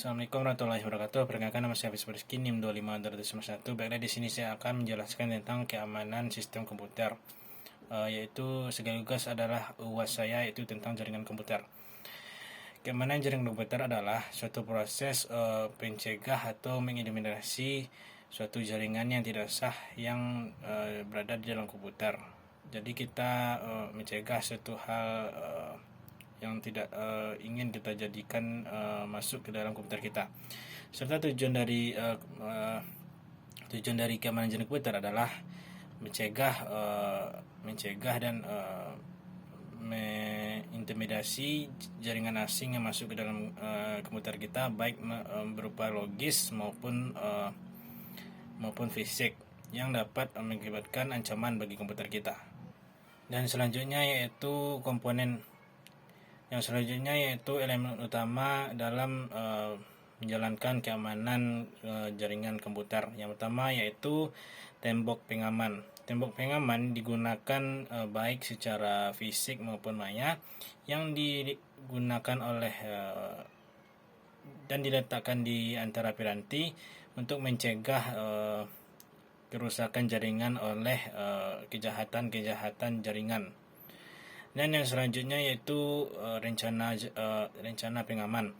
Assalamualaikum warahmatullahi wabarakatuh. Perkenalkan, nama saya Hafiz Rizky, NIM 25291. Baiklah, di sini saya akan menjelaskan tentang keamanan sistem komputer, yaitu sekaligus adalah UAS saya, yaitu tentang jaringan komputer. Keamanan jaringan komputer adalah suatu proses pencegah atau mengeliminasi suatu jaringan yang tidak sah yang berada di dalam komputer. Jadi kita mencegah suatu hal yang tidak ingin kita jadikan masuk ke dalam komputer kita. Serta tujuan dari keamanan jaringan komputer adalah mencegah dan mengintimidasi jaringan asing yang masuk ke dalam komputer kita, baik berupa logis maupun fisik, yang dapat mengakibatkan ancaman bagi komputer kita. Dan selanjutnya yaitu elemen utama dalam menjalankan keamanan jaringan komputer. Yang pertama yaitu tembok pengaman. Tembok pengaman digunakan baik secara fisik maupun maya, yang digunakan oleh dan diletakkan di antara piranti untuk mencegah kerusakan jaringan oleh kejahatan jaringan. Dan yang selanjutnya yaitu rencana pengaman.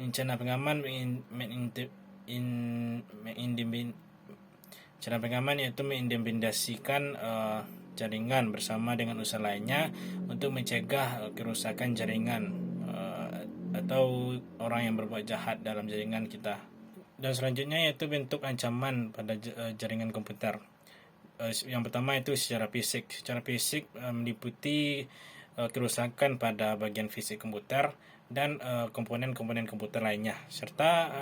Rencana pengaman yaitu mengintimidasikan jaringan bersama dengan usaha lainnya untuk mencegah kerusakan jaringan atau orang yang berbuat jahat dalam jaringan kita. Dan selanjutnya yaitu bentuk ancaman pada jaringan komputer. Yang pertama itu secara fisik. Secara fisik meliputi kerusakan pada bagian fisik komputer dan komponen-komponen komputer lainnya, serta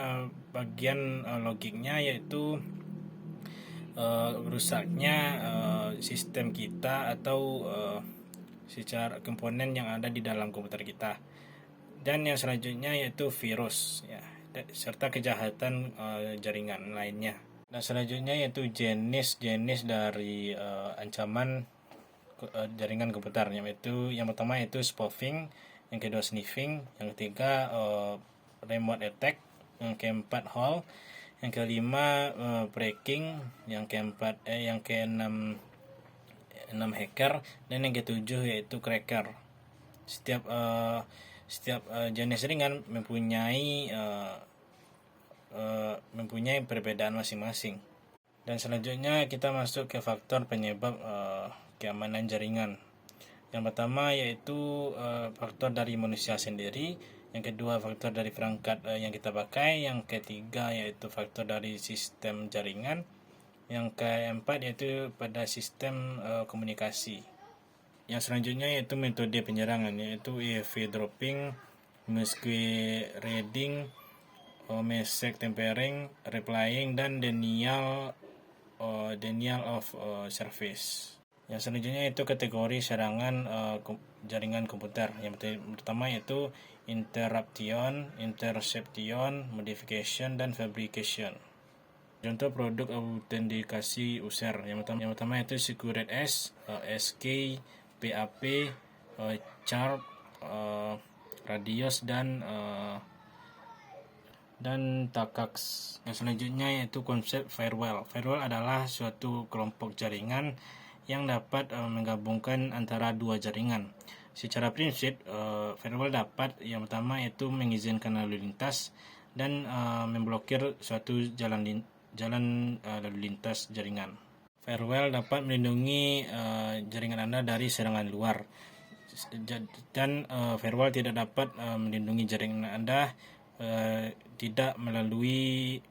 bagian logiknya, yaitu rusaknya sistem kita atau secara komponen yang ada di dalam komputer kita. Dan yang selanjutnya yaitu virus, ya, serta kejahatan jaringan lainnya. Dan selanjutnya yaitu jenis dari ancaman jaringan komputer, yaitu yang pertama yaitu spoofing, yang kedua sniffing, yang ketiga remote attack, yang keempat hack, yang kelima breaking, yang keenam hacker, dan yang ketujuh yaitu cracker. Setiap jenis jaringan mempunyai perbedaan masing-masing. Dan selanjutnya kita masuk ke faktor penyebab keamanan jaringan. Yang pertama yaitu faktor dari manusia sendiri, yang kedua faktor dari perangkat yang kita pakai, yang ketiga yaitu faktor dari sistem jaringan, yang keempat yaitu pada sistem komunikasi. Yang selanjutnya yaitu metode penyerangan, yaitu eavesdropping, masquerading, message tampering, replying, dan denial of service. Yang selanjutnya itu kategori serangan jaringan komputer. Yang pertama yaitu interruption, interception, modification, dan fabrication. Contoh produk autentikasi user. Yang pertama itu Secret S, SK, PAP, Charp, Radius, dan Takax. Yang selanjutnya yaitu konsep firewall. Firewall adalah suatu kelompok jaringan yang dapat menggabungkan antara dua jaringan. Secara prinsip, firewall dapat yang pertama yaitu mengizinkan lalu lintas dan memblokir suatu jalan lalu lintas jaringan. Firewall dapat melindungi jaringan Anda dari serangan luar, dan firewall tidak dapat melindungi jaringan Anda tidak melalui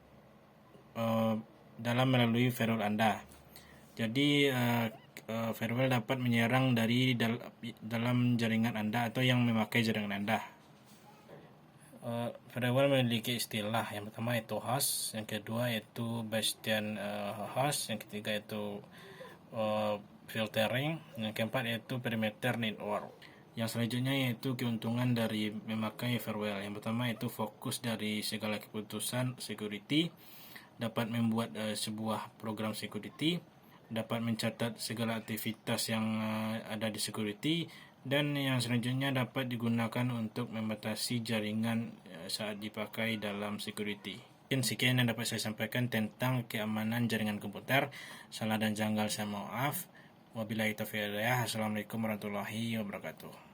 firewall Anda. Jadi firewall dapat menyerang dari dalam jaringan Anda atau yang memakai jaringan Anda. Firewall memiliki istilah. Yang pertama itu host, yang kedua yaitu bastion host, yang ketiga yaitu filtering, yang keempat yaitu perimeter network. Yang selanjutnya yaitu keuntungan dari memakai firewall. Yang pertama itu fokus dari segala keputusan security, dapat membuat sebuah program security, dapat mencatat segala aktivitas yang ada di security, Dan yang selanjutnya dapat digunakan untuk membatasi jaringan saat dipakai dalam security. Sekian yang dapat saya sampaikan tentang keamanan jaringan komputer. Salah dan janggal saya maaf. Wabillahi taufiq wal hidayah. Assalamualaikum warahmatullahi wabarakatuh.